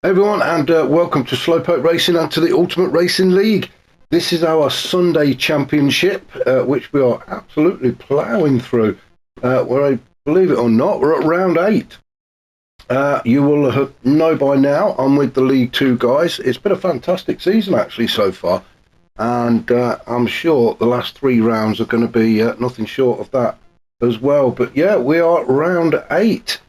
Hey everyone, and welcome to Slowpoke Racing and to the Ultimate Racing League. This is our Sunday Championship, which we are absolutely ploughing through. Believe it or not, we're at round 8. You will know by now I'm with the League 2 guys. It's been a fantastic season actually so far, and I'm sure the last 3 rounds are going to be nothing short of that as well. But yeah, we are round 8.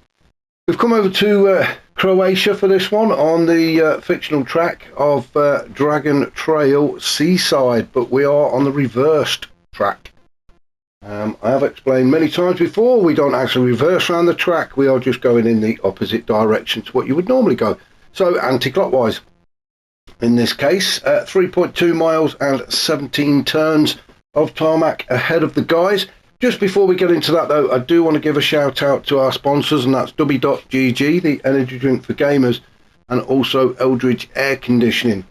We've come over to Croatia for this one on the fictional track of Dragon Trail Seaside, but we are on the reversed track. I have explained many times before, we don't actually reverse around the track, we are just going in the opposite direction to what you would normally go, so anti-clockwise. In this case, 3.2 miles and 17 turns of tarmac ahead of the guys. Just before we get into that though, I do want to give a shout out to our sponsors, and that's W.GG, the energy drink for gamers, and also Eldridge Air Conditioning.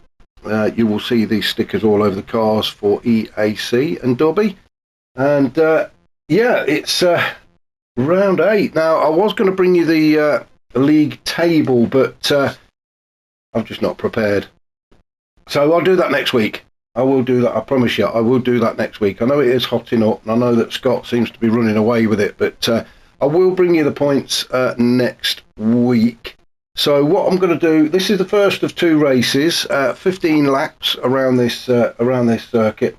You will see these stickers all over the cars for EAC and Dobby. And yeah, it's round 8. Now, I was going to bring you the league table, but I'm just not prepared. So I'll do that next week. I will do that, I promise you, I will do that next week. I know it is hotting up, and I know that Scott seems to be running away with it, but I will bring you the points next week. So what I'm going to do, this is the first of 2 races, 15 laps around this circuit.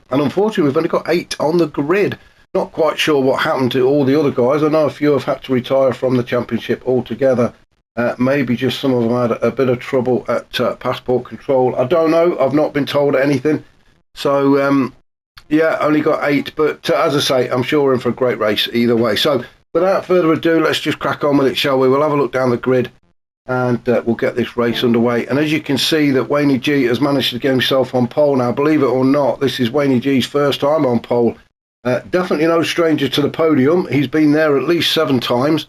And unfortunately, we've only got 8 on the grid. Not quite sure what happened to all the other guys. I know a few have had to retire from the championship altogether. Maybe just some of them had a bit of trouble at passport control. I don't know. I've not been told anything. So, yeah, only got 8. But as I say, I'm sure we're in for a great race either way. So, without further ado, let's just crack on with it, shall we? We'll have a look down the grid and we'll get this race underway. And as you can see, that Wayne G has managed to get himself on pole now. Believe it or not, this is Wayne G's first time on pole. Definitely no stranger to the podium. He's been there at least 7 times.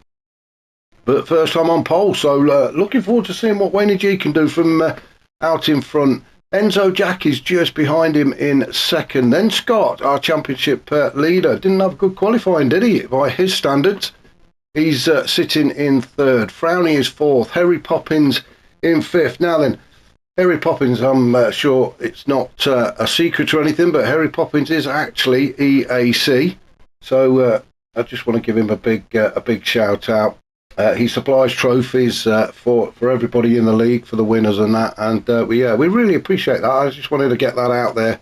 But first time on pole, so looking forward to seeing what Wayne G can do from out in front. Enzo Jack is just behind him in second. Then Scott, our championship leader, didn't have good qualifying, did he, by his standards? He's sitting in third. Frowny is fourth. Harry Poppins in fifth. Now then, Harry Poppins, I'm sure it's not a secret or anything, but Harry Poppins is actually EAC. So I just want to give him a big shout out. He supplies trophies for everybody in the league, for the winners and that, and we really appreciate that. I just wanted to get that out there.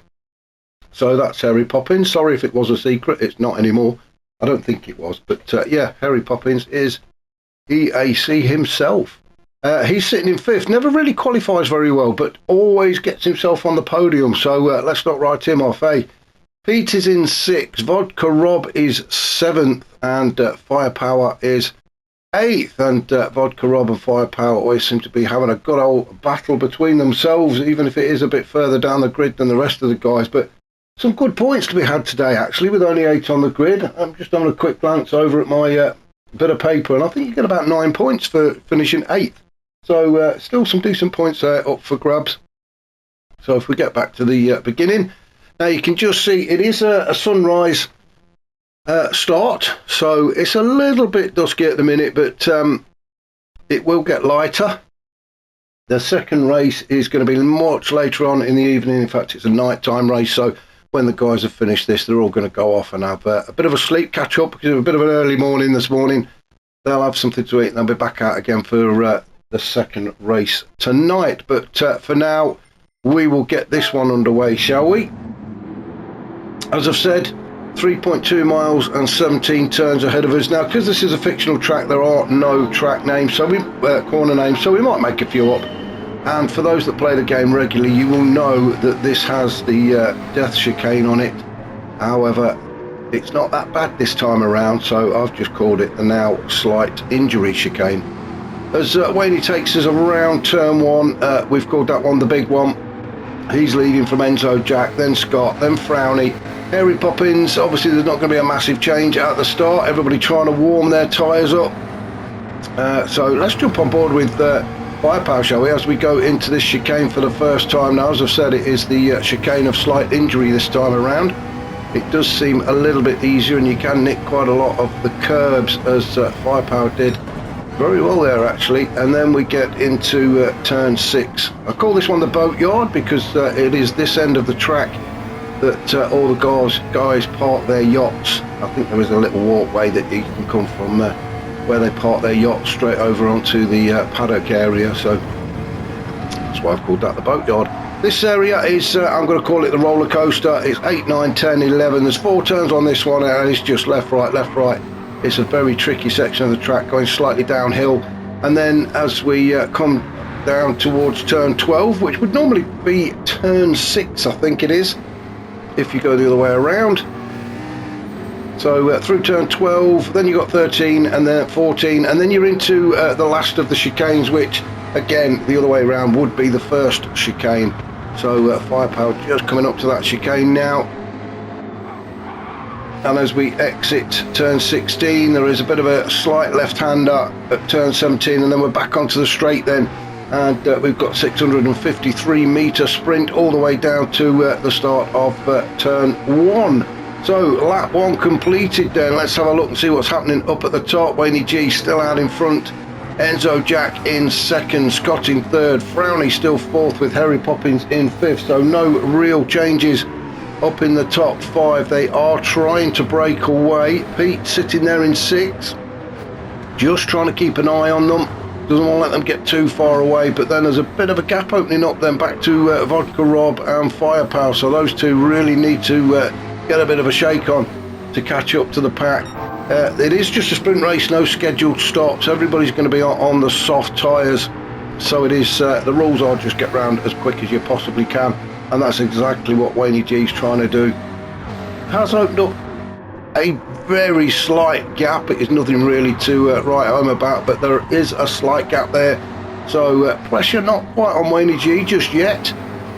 So that's Harry Poppins. Sorry if it was a secret, it's not anymore. I don't think it was, but yeah, Harry Poppins is EAC himself. He's sitting in fifth, never really qualifies very well, but always gets himself on the podium, so let's not write him off, eh? Pete is in sixth, Vodka Rob is seventh, and Firepower is 8th, and Vodka Rob and Firepower always seem to be having a good old battle between themselves, even if it is a bit further down the grid than the rest of the guys. But some good points to be had today, actually, with only 8 on the grid. I'm just having a quick glance over at my bit of paper, and I think you get about 9 points for finishing 8th. So still some decent points there up for grabs. So if we get back to the beginning, now you can just see it is a sunrise start, so it's a little bit dusky at the minute, but it will get lighter. The second race is going to be much later on in the evening. In fact, it's a nighttime race, so when the guys have finished this, they're all going to go off and have a bit of a sleep, catch up, because it was a bit of an early morning this morning. They'll have something to eat and they'll be back out again for the second race tonight. But for now, we will get this one underway, shall we? As I've said, 3.2 miles and 17 turns ahead of us. Now, because this is a fictional track, there are no track names, so corner names, so we might make a few up. And for those that play the game regularly, you will know that this has the death chicane on it. However, it's not that bad this time around, so I've just called it the now slight injury chicane. As Wayne takes us around turn 1, we've called that one the big one. He's leading from Enzo Jack, then Scott, then Frowny, Harry Poppins. Obviously there's not going to be a massive change at the start, everybody trying to warm their tyres up. So let's jump on board with Firepower, shall we, as we go into this chicane for the first time. Now, as I've said, it is the chicane of slight injury this time around. It does seem a little bit easier, and you can nick quite a lot of the curbs, as Firepower did very well there actually. And then we get into turn 6. I call this one the boatyard because it is this end of the track that all the guys park their yachts. I think there is a little walkway that you can come from where they park their yachts straight over onto the paddock area, so that's why I've called that the boatyard. This area is, I'm going to call it the roller coaster. It's 8, 9, 10, 11. There's 4 turns on this one and it's just left, right, left, right. It's a very tricky section of the track going slightly downhill. And then as we come down towards turn 12, which would normally be turn 6, I think it is, if you go the other way around. So through turn 12, then you've got 13 and then 14, and then you're into the last of the chicanes, which again, the other way around would be the first chicane. So Firepower just coming up to that chicane now. And as we exit turn 16, there is a bit of a slight left-hander at turn 17, and then we're back onto the straight then. And we've got 653 metre sprint all the way down to the start of turn 1. So lap 1 completed then. Let's have a look and see what's happening up at the top. Wayne G still out in front. Enzo Jack in second, Scott in third, Frowny still fourth with Harry Poppins in fifth. So no real changes up in the top 5. They are trying to break away. Pete sitting there in 6th, just trying to keep an eye on them. Doesn't want to let them get too far away, but then there's a bit of a gap opening up then back to Vodka Rob and Firepower. So those two really need to get a bit of a shake on to catch up to the pack. It is just a sprint race, no scheduled stops. Everybody's going to be on the soft tyres, so it is. The rules are just get round as quick as you possibly can, and that's exactly what Wayne G's trying to do. Has opened up a very slight gap. It is nothing really to write home about, but there is a slight gap there. So pressure not quite on Wayne G just yet.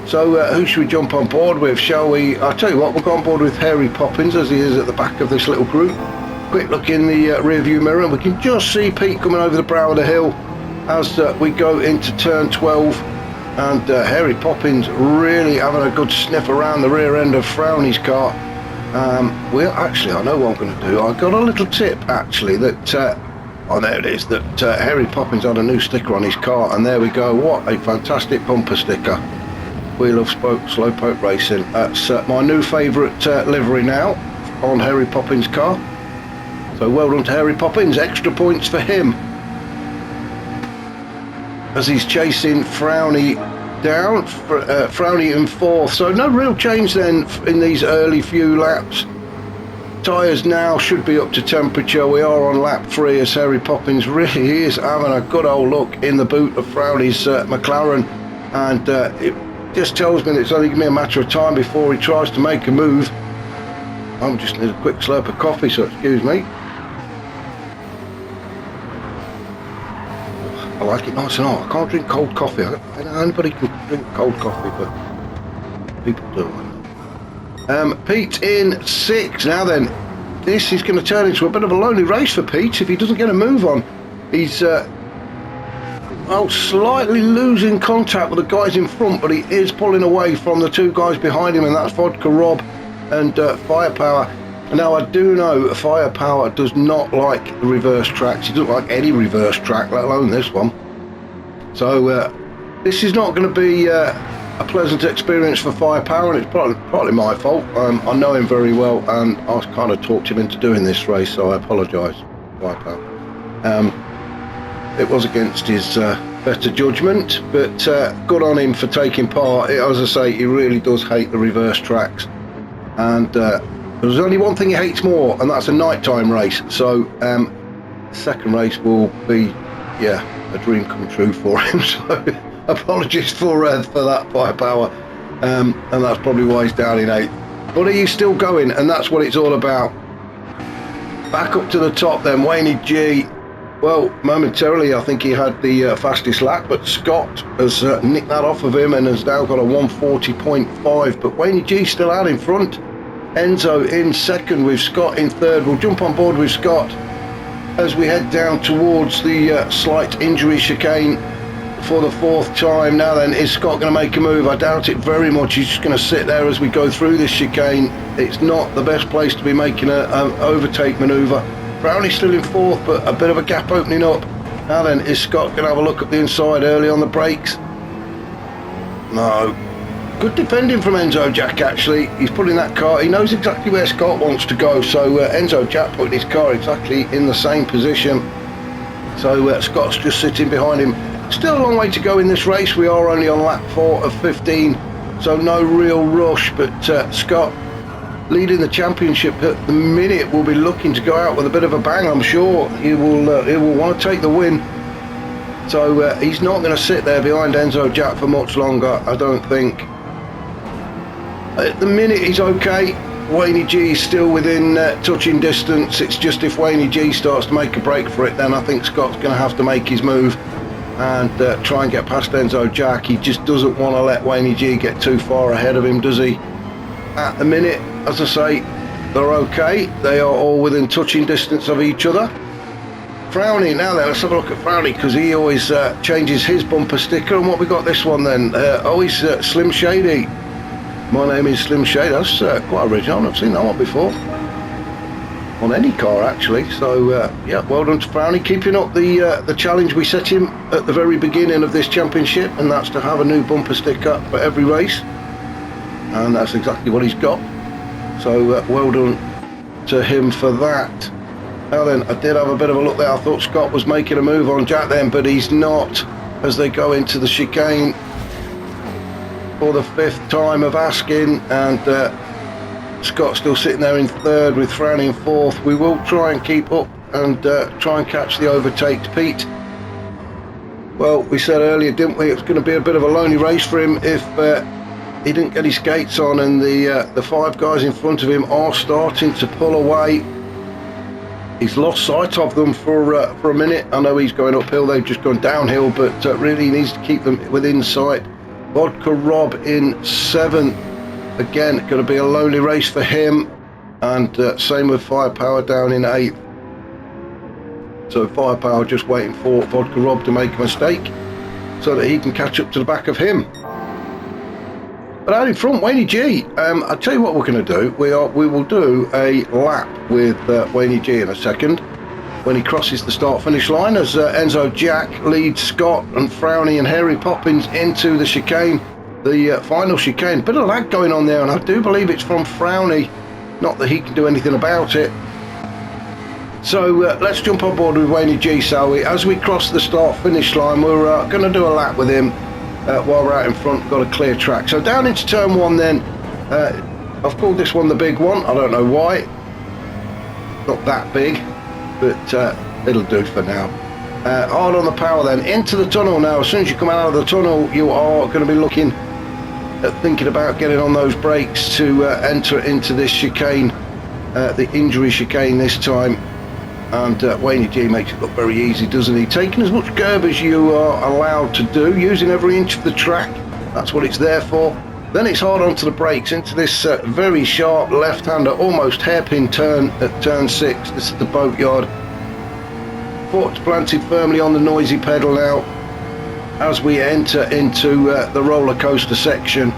So who should we jump on board with? Shall we? I'll tell you what, we'll go on board with Harry Poppins as he is at the back of this little group. Quick look in the rear view mirror and we can just see Pete coming over the brow of the hill as we go into turn 12, and Harry Poppins really having a good sniff around the rear end of Frowny's car. Well, actually, I know what I'm going to do. I got a little tip actually that oh, there it is, that Harry Poppins had a new sticker on his car, and there we go. What a fantastic bumper sticker. We love Slowpoke Racing. That's my new favourite livery now on Harry Poppins' car. So well done to Harry Poppins, extra points for him. As he's chasing Frowny down, Frowny in 4th. So no real change then in these early few laps. Tyres now should be up to temperature. We are on lap 3 as Harry Poppins really is having a good old look in the boot of Frowny's McLaren. And it just tells me that it's only going to be a matter of time before he tries to make a move. I'm just need a quick slurp of coffee, so excuse me. I like it nice and hot. I can't drink cold coffee. I know anybody can drink cold coffee, but people do. Pete in 6. Now then, this is going to turn into a bit of a lonely race for Pete if he doesn't get a move on. He's well, slightly losing contact with the guys in front, but he is pulling away from the 2 guys behind him, and that's Vodka Rob and Firepower. Now I do know Firepower does not like reverse tracks. He doesn't like any reverse track, let alone this one. So this is not going to be a pleasant experience for Firepower, and it's partly my fault. I know him very well, and I kind of talked him into doing this race, so I apologise, Firepower. It was against his better judgment, but good on him for taking part. As I say, he really does hate the reverse tracks, and there's only one thing he hates more, and that's a nighttime race. So second race will be, yeah, a dream come true for him. So apologies for that, Firepower, and that's probably why he's down in 8th. But he's still going, and that's what it's all about. Back up to the top then, Wayne G. Well, momentarily I think he had the fastest lap, but Scott has nicked that off of him and has now got a 140.5. But Wayne G still out in front. Enzo in second with Scott in third. We'll jump on board with Scott as we head down towards the slight injury chicane for the 4th time. Now then, is Scott going to make a move? I doubt it very much. He's just going to sit there as we go through this chicane. It's not the best place to be making an overtake manoeuvre. Brownie's still in 4th, but a bit of a gap opening up. Now then, is Scott going to have a look at the inside early on the brakes? No. Good defending from Enzo Jack, actually. He's putting that car, he knows exactly where Scott wants to go, so Enzo Jack put his car exactly in the same position. So Scott's just sitting behind him. Still a long way to go in this race. We are only on lap 4 of 15, so no real rush, but Scott leading the championship at the minute will be looking to go out with a bit of a bang. I'm sure he will want to take the win. So he's not going to sit there behind Enzo Jack for much longer, I don't think. At the minute he's okay. Wayne G is still within touching distance. It's just if Wayne G starts to make a break for it, then I think Scott's going to have to make his move and try and get past Enzo Jack. He just doesn't want to let Wayne G get too far ahead of him, does he? At the minute, as I say, they're okay. They are all within touching distance of each other. Frowny, now then, let's have a look at Frowny, because he always changes his bumper sticker. And what we got this one then? He's Slim Shady. My name is Slim Shady. That's quite original. I've not seen that one before on any car, actually. So yeah, well done to Frowny, keeping up the challenge we set him at the very beginning of this championship, and that's to have a new bumper sticker for every race, and that's exactly what he's got. So well done to him for that. Now then, I did have a bit of a look there. I thought Scott was making a move on Jack then, but he's not, as they go into the chicane for the 5th time of asking, and Scott's still sitting there in 3rd with Frowny in 4th. We will try and keep up and try and catch the overtakes. Pete, well, we said earlier, didn't we, it's going to be a bit of a lonely race for him if he didn't get his skates on, and the 5 guys in front of him are starting to pull away. He's lost sight of them for a minute. I know he's going uphill, they've just gone downhill, but really he needs to keep them within sight. Vodka Rob in 7th. Again, going to be a lonely race for him, and same with Firepower down in 8th. So Firepower just waiting for Vodka Rob to make a mistake so that he can catch up to the back of him. But out in front, Wayne G. I'll tell you what we're going to do. We will do a lap with Wayne G in a second when he crosses the start-finish line, as Enzo Jack leads Scott and Frowny and Harry Poppins into the chicane, the final chicane. Bit of lag going on there, and I do believe it's from Frowny. Not that he can do anything about it. So let's jump on board with Wayne G, shall we? As we cross the start-finish line, we're going to do a lap with him while we're out in front. Got a clear track. So down into turn 1 then. I've called this one the big one. I don't know why. Not that big, but it'll do for now. Hard on the power then. Into the tunnel now. As soon as you come out of the tunnel, you are going to be looking at thinking about getting on those brakes to enter into this chicane, the injury chicane this time. And Wayne G makes it look very easy, doesn't he? Taking as much curb as you are allowed to do, using every inch of the track. That's what it's there for. Then it's hard onto the brakes into this very sharp left-hander, almost hairpin turn at turn 6. This is the boatyard. Foot planted firmly on the noisy pedal now as we enter into the roller coaster section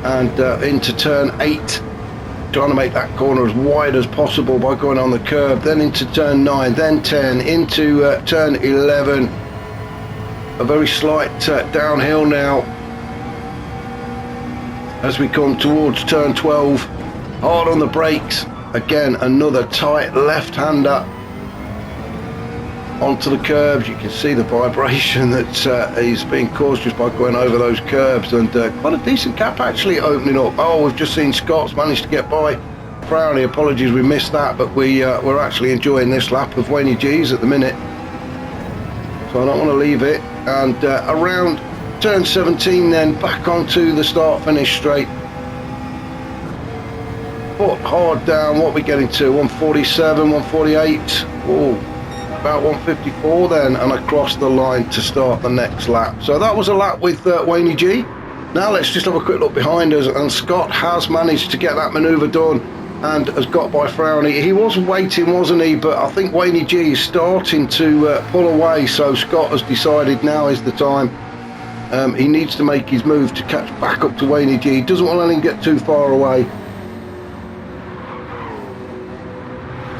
and into turn 8. Trying to make that corner as wide as possible by going on the curb, then into turn 9, then 10, into turn 11. A very slight downhill now as we come towards turn 12. Hard on the brakes. Again, another tight left-hander onto the curbs. You can see the vibration that is being caused just by going over those curbs, and quite a decent gap actually opening up. Oh, we've just seen Scott's managed to get by Frowny. Apologies, we missed that, but we're actually enjoying this lap of Wayne G's at the minute, so I don't want to leave it. And around turn 17 then, back onto the start finish straight. Foot hard down. What are we getting to? 147, 148. Oh, about 154 then, and across the line to start the next lap. So that was a lap with Wayne G. Now let's just have a quick look behind us, and Scott has managed to get that manoeuvre done and has got by Frowny. He was waiting, wasn't he? But I think Wayne G is starting to pull away, so Scott has decided now is the time. He needs to make his move to catch back up to Wayne G. He doesn't want to let him get too far away.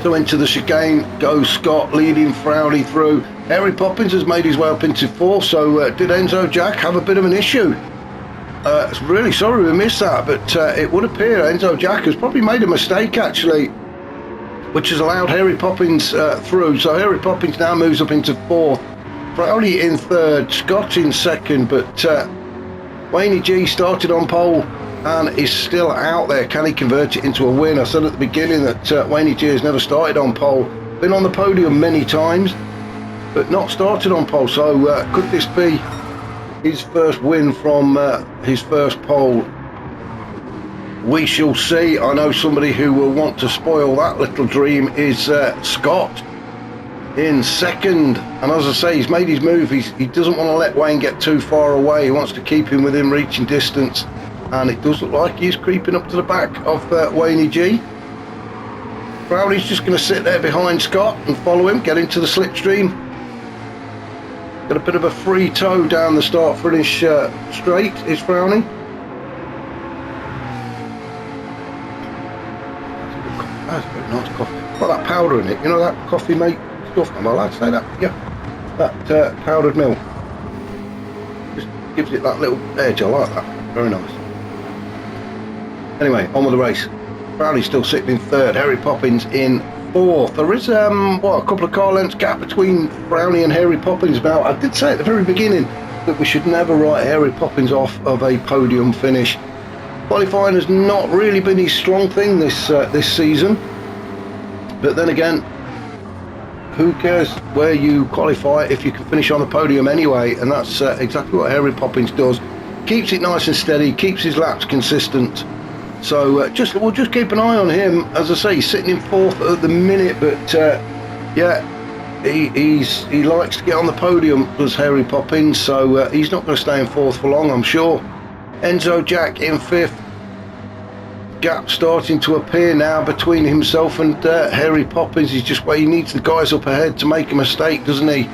So into the chicane goes Scott, leading Frowney through. Harry Poppins has made his way up into fourth, so did Enzo Jack have a bit of an issue? Really sorry we missed that, but it would appear Enzo Jack has probably made a mistake actually, which has allowed Harry Poppins through. So Harry Poppins now moves up into fourth, Frowney in third, Scott in second, but Wayne G started on pole and is still out there. Can he convert it into a win? I said at the beginning that Wayne G has never started on pole, been on the podium many times, but not started on pole. So could this be his first win from his first pole? We shall see. I know somebody who will want to spoil that little dream is Scott in second, and as I say, he's made his move. He doesn't want to let Wayne get too far away. He wants to keep him within reaching distance, and it does look like he's creeping up to the back of Wayne G. Frowney's just going to sit there behind Scott and follow him, get into the slipstream. Got a bit of a free toe down the start finish straight is Frowney. That's a very nice coffee. Got that powder in it, you know, that coffee mate stuff. Am I allowed to say that? Yeah. That powdered milk. Just gives it that little edge. I like that. Very nice. Anyway, on with the race. Frowney's still sitting in third. Harry Poppins in fourth. There is a couple of car lengths gap between Frowney and Harry Poppins now. I did say at the very beginning that we should never write Harry Poppins off of a podium finish. Qualifying has not really been his strong thing this season, but then again, who cares where you qualify if you can finish on the podium anyway? And that's exactly what Harry Poppins does. Keeps it nice and steady, keeps his laps consistent. So we'll just keep an eye on him. As I say, he's sitting in fourth at the minute, but yeah, he likes to get on the podium, does Harry Poppins. So he's not going to stay in fourth for long, I'm sure. Enzo Jack in fifth. Gap starting to appear now between himself and Harry Poppins. He's just where he needs the guys up ahead to make a mistake, doesn't he?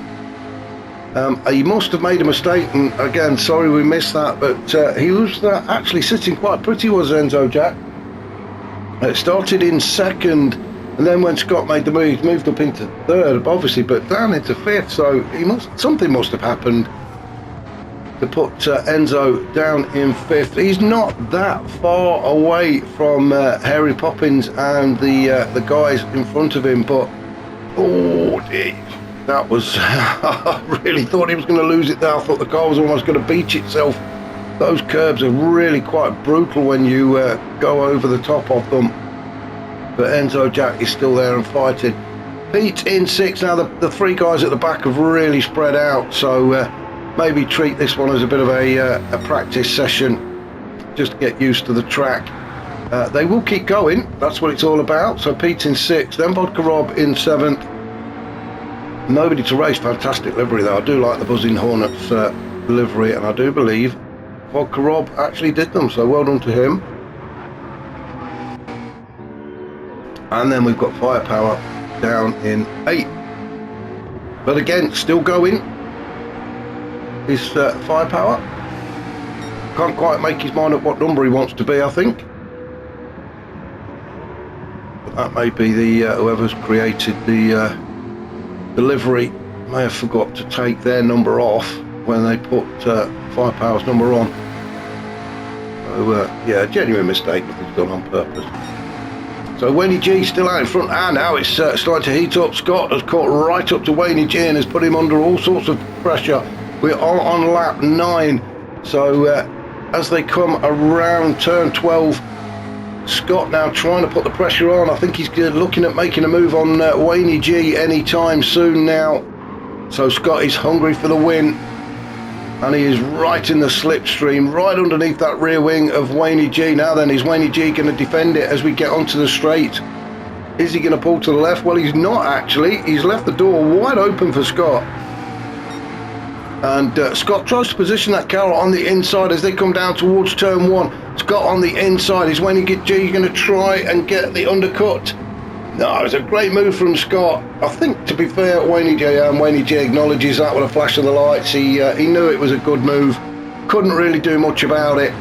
He must have made a mistake, and again, sorry we missed that, but he was actually sitting quite pretty, was Enzo Jack. It started in second, and then when Scott made the move, he moved up into third, obviously, but down into fifth, so something must have happened to put Enzo down in fifth. He's not that far away from Harry Poppins and the guys in front of him, but oh dear, that was I really thought he was going to lose it there. I thought the car was almost going to beach itself. Those curbs are really quite brutal when you go over the top of them, but Enzo Jack is still there and fighting. Pete in sixth. Now the three guys at the back have really spread out, so maybe treat this one as a bit of a practice session, just to get used to the track. They will keep going, that's what it's all about. So Pete in sixth, then Vodka Rob in seventh. Nobody to race. Fantastic livery though. I do like the Buzzing Hornets livery, and I do believe Vodka Rob actually did them, so well done to him. And then we've got Firepower down in eighth, but again still going is Firepower. Can't quite make his mind up what number he wants to be, I think. But that may be the whoever's created the livery may have forgot to take their number off when they put Firepower's number on. So yeah, genuine mistake, nothing's done on purpose. So Wayne G still out in front, and now it's starting to heat up. Scott has caught right up to Wayne G and has put him under all sorts of pressure. We're on lap 9, so as they come around turn 12, Scott now trying to put the pressure on. I think he's looking at making a move on Wayne G anytime soon now. So Scott is hungry for the win, and he is right in the slipstream, right underneath that rear wing of Wayne G. Now then, is Wayne G going to defend it as we get onto the straight? Is he going to pull to the left? Well, he's not actually. He's left the door wide open for Scott. And Scott tries to position that car on the inside as they come down towards turn 1. Scott on the inside. Is Wayne G going to try and get the undercut? No, it's a great move from Scott. I think, to be fair, Wayne G acknowledges that with a flash of the lights. He knew it was a good move. Couldn't really do much about it.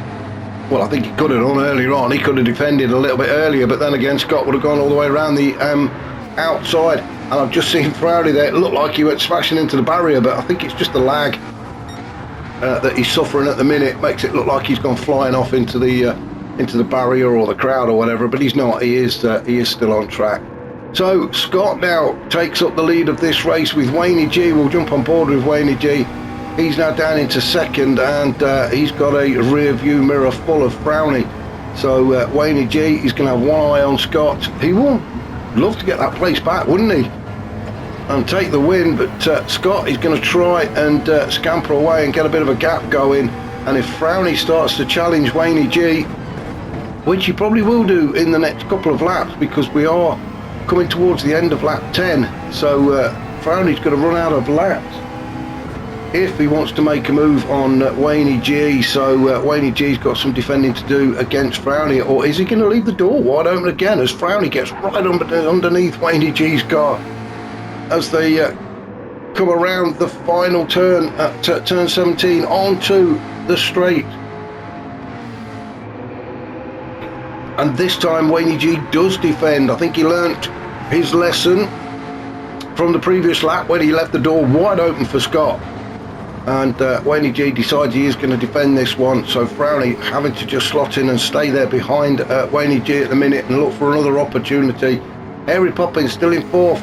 Well, I think he could have done earlier on. He could have defended a little bit earlier, but then again, Scott would have gone all the way around the outside, and I've just seen Frowley there. It looked like he went smashing into the barrier, but I think it's just the lag that he's suffering at the minute. Makes it look like he's gone flying off into the barrier or the crowd or whatever, but he's not. He is still on track. So Scott now takes up the lead of this race with Wayne G. We'll jump on board with Wayne G. He's now down into second, and he's got a rear view mirror full of Frowley. So Wayne G, he's going to have one eye on Scott. He would love to get that place back, wouldn't he? And take the win, but Scott is going to try and scamper away and get a bit of a gap going. And if Frowley starts to challenge Wayne G, which he probably will do in the next couple of laps, because we are coming towards the end of lap 10, so Frowley's going to run out of laps if he wants to make a move on Wayne G. So Wayne G's got some defending to do against Frowley, or is he going to leave the door wide open again as Frowley gets right underneath Wayne G's car as they come around the final turn at turn 17 onto the straight. And this time Wayne G does defend. I think he learnt his lesson from the previous lap when he left the door wide open for Scott. And Wayne G decides he is going to defend this one. So Frowley having to just slot in and stay there behind Wayne G at the minute and look for another opportunity. Harry Poppins still in fourth.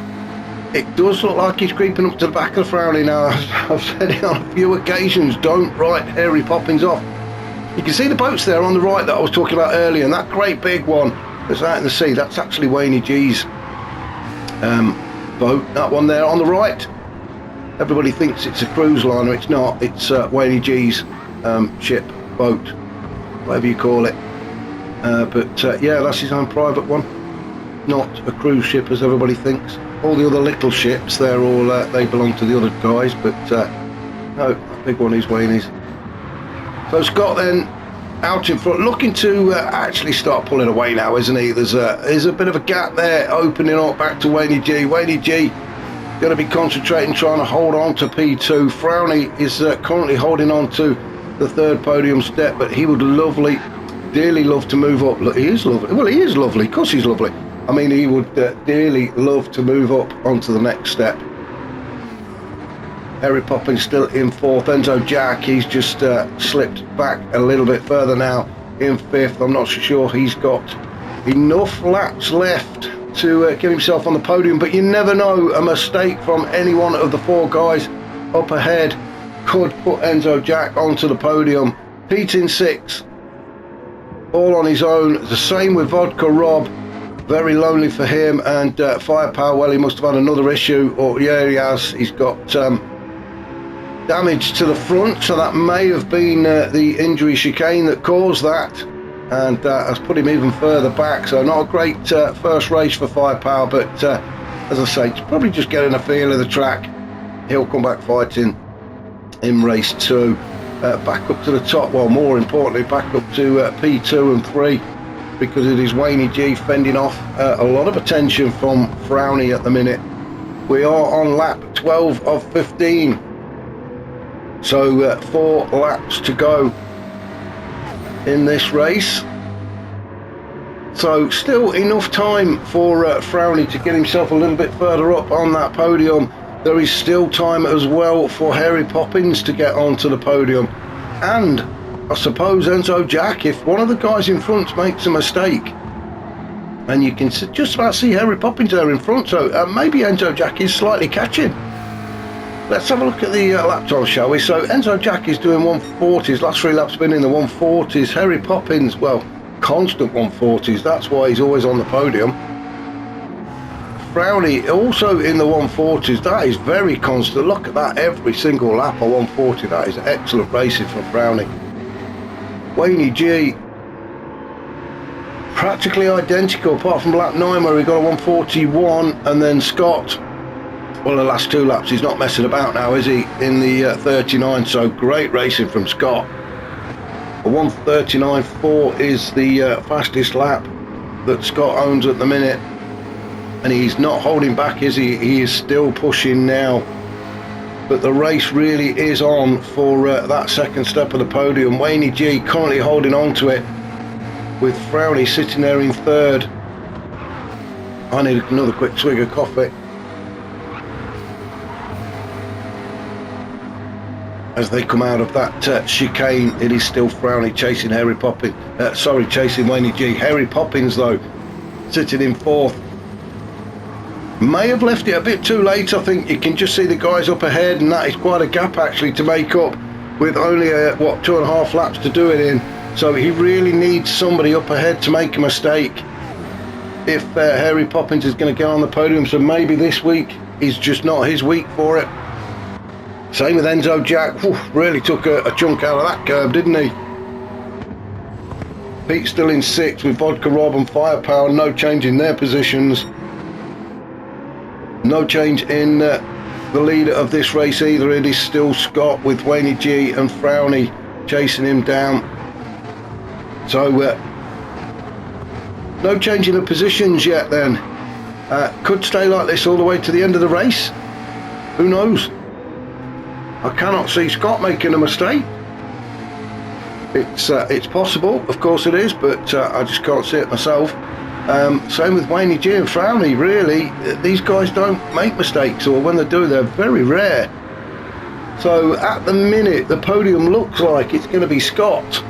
It does look like he's creeping up to the back of Frowley now. I've said it on a few occasions, don't write Harry Poppins off. You can see the boats there on the right that I was talking about earlier, and that great big one that's out in the sea, that's actually Wayne G's boat. That one there on the right, everybody thinks it's a cruise liner. It's not. It's Wayne G's ship, boat, whatever you call it. But yeah, that's his own private one, not a cruise ship as everybody thinks. All the other little ships, they're all they belong to the other guys, but no, that big one is Wayne's. So Scott then out in front, looking to actually start pulling away now, isn't he? There's a bit of a gap there opening up back to Wayne G. Wayne G going to be concentrating, trying to hold on to P2. Frowley is currently holding on to the third podium step, but he would dearly love to move up. Look, he is lovely. Well, he is lovely. Of course he's lovely. I mean, he would dearly love to move up onto the next step. Harry Poppins still in fourth. Enzo Jack, he's just slipped back a little bit further now in fifth. I'm not so sure he's got enough laps left to get himself on the podium, but you never know. A mistake from any one of the four guys up ahead could put Enzo Jack onto the podium. Pete in sixth, all on his own. The same with Vodka Rob. Very lonely for him. And Firepower, well, he must have had another issue, or yeah, he has. He's got damage to the front, so that may have been the injury chicane that caused that, and has put him even further back. So not a great first race for Firepower, but as I say, it's probably just getting a feel of the track. He'll come back fighting in race two. Back up to the top, well, more importantly, back up to P2 and 3, because it is Wayne G fending off a lot of attention from Frowley at the minute. We are on lap 12 of 15. So 4 laps to go in this race. So still enough time for Frowley to get himself a little bit further up on that podium. There is still time as well for Harry Poppins to get onto the podium. And I suppose Enzo Jack, if one of the guys in front makes a mistake, and you can just about see Harry Poppins there in front, so maybe Enzo Jack is slightly catching. Let's have a look at the lap time, shall we? So Enzo Jack is doing 140s. Last 3 laps been in the 140s. Harry Poppins, well, constant 140s. That's why he's always on the podium. Frowley also in the 140s. That is very constant. Look at that, every single lap of 140. That is excellent racing from Frowley. Wayne G, practically identical, apart from lap 9 where he got a 141, and then Scott, well, the last 2 laps he's not messing about now, is he, in the 39. So great racing from Scott. A 139.4 is the fastest lap that Scott owns at the minute, and he's not holding back, is he? He is still pushing now, but the race really is on for that second step of the podium. Wayne G currently holding on to it, with Frowley sitting there in third. I need another quick swig of coffee. As they come out of that chicane, it is still Frowney chasing Harry Poppins. Chasing Wayne G. Harry Poppins, though, sitting in 4th. May have left it a bit too late. I think you can just see the guys up ahead, and that is quite a gap actually to make up with only 2.5 laps to do it in. So he really needs somebody up ahead to make a mistake if Harry Poppins is going to get on the podium. So maybe this week is just not his week for it. Same with Enzo Jack. Really took a chunk out of that curb, didn't he? Pete still in 6th with Vodka Rob and Firepower. No change in their positions. No change in the leader of this race either. It is still Scott with Wayne G and Frowney chasing him down. So no change in the positions yet then. Could stay like this all the way to the end of the race. Who knows? I cannot see Scott making a mistake. It's possible, of course it is, but I just can't see it myself. Same with Wayne G and Frowney. Really, these guys don't make mistakes, or when they do, they're very rare. So at the minute, the podium looks like it's going to be Scott,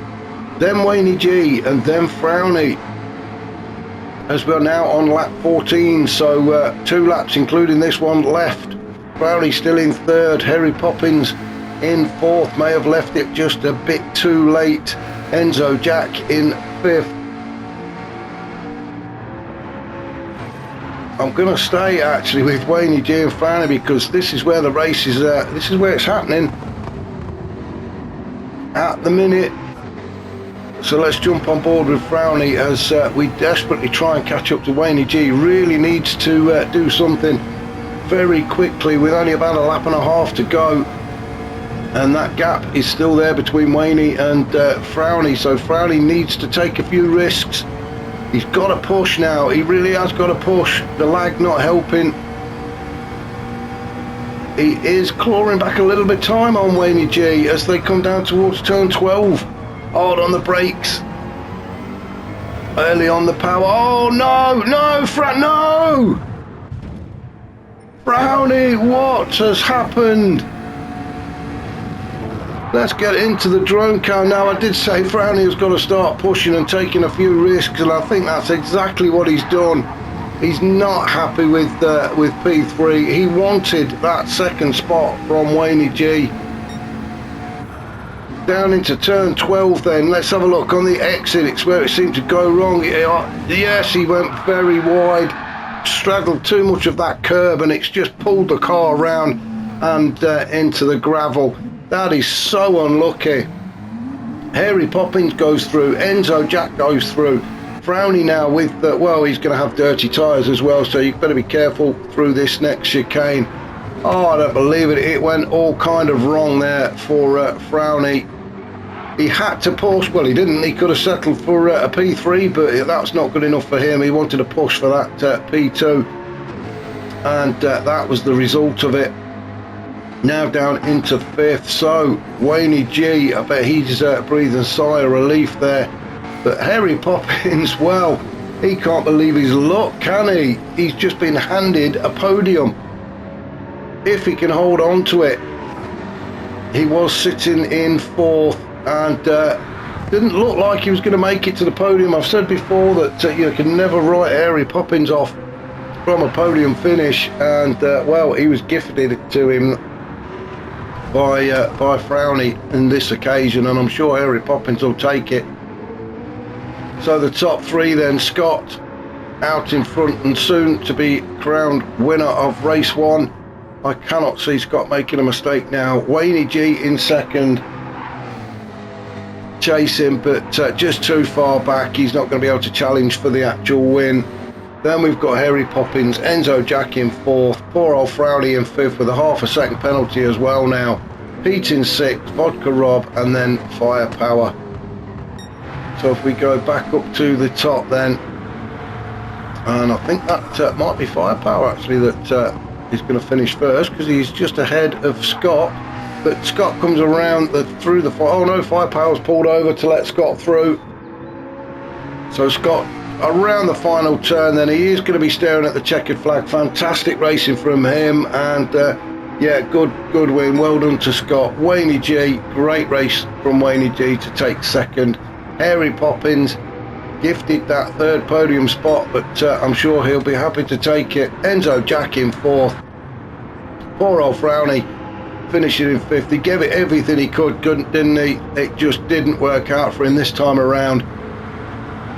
then Wayne G, and then Frowney, as we're now on lap 14. So 2 laps, including this one, left. Frowney still in 3rd. Harry Poppins in 4th. May have left it just a bit too late. Enzo Jack in 5th. I'm going to stay actually with Wayne G and Frowney because this is where the race is. This is where it's happening at the minute. So let's jump on board with Frowney as we desperately try and catch up to Wayne G. Really needs to do something very quickly with only about a lap and a half to go. And that gap is still there between Wayne and Frowney. So Frowney needs to take a few risks. He's got to push now. He really has got to push. The lag not helping. He is clawing back a little bit time on Wayne G as they come down towards turn 12. Hard on the brakes. Early on the power. Oh no, no, no! Frowney, what has happened? Let's get into the drone car now. I did say Frowney has got to start pushing and taking a few risks, and I think that's exactly what he's done. He's not happy with P3. He wanted that 2nd spot from Wayne G. Down into turn 12 then. Let's have a look on the exit. It's where it seemed to go wrong. Yes, he went very wide, straddled too much of that curb, and it's just pulled the car around and into the gravel. That is so unlucky. Harry Poppins goes through. Enzo Jack goes through. Frowney now with, well, he's going to have dirty tyres as well, so you've got to be careful through this next chicane. Oh, I don't believe it. It went all kind of wrong there for Frowney. He had to push. Well, he didn't. He could have settled for a P3, but that's not good enough for him. He wanted to push for that P2, and that was the result of it. Now down into 5th. So Wayne G, I bet he's breathing a sigh of relief there. But Harry Poppins, well, he can't believe his luck, can he? He's just been handed a podium. If he can hold on to it. He was sitting in 4th and didn't look like he was going to make it to the podium. I've said before that you can never write Harry Poppins off from a podium finish, and well, he was gifted it to him by Frowney in this occasion, and I'm sure Harry Poppins will take it. So the top 3 then, Scott out in front and soon to be crowned winner of race 1. I cannot see Scott making a mistake now. Wayne G in 2nd, chasing, but just too far back. He's not going to be able to challenge for the actual win. Then we've got Harry Poppins, Enzo Jack in 4th, poor old Frowney in 5th with a ½ second penalty as well now. Pete in 6th, Vodka Rob, and then Firepower. So if we go back up to the top then, and I think that might be Firepower actually that is going to finish first, because he's just ahead of Scott. But Scott comes around through the fire. Oh no, Firepower's pulled over to let Scott through. So Scott around the final turn, then he is going to be staring at the checkered flag. Fantastic racing from him, and yeah, good win. Well done to Scott. Wayne G, great race from Wayne G to take second. Harry Poppins gifted that third podium spot, but I'm sure he'll be happy to take it. Enzo Jack in fourth. Poor old Frowny finishing in fifth. He gave it everything he could, didn't he? It just didn't work out for him this time around.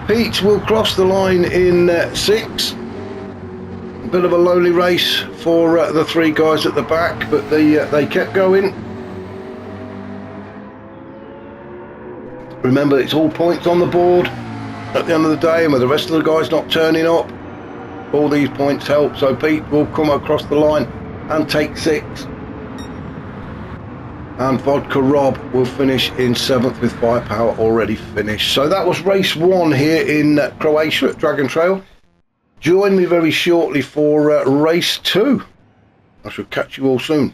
Pete will cross the line in sixth. A bit of a lonely race for the three guys at the back, but they kept going. Remember, it's all points on the board at the end of the day, and with the rest of the guys not turning up, all these points help. So Pete will come across the line and take sixth, and Vodka Rob will finish in seventh with Firepower already finished. So that was race one here in Croatia at Dragon Trail. Join me very shortly for race two. I shall catch you all soon.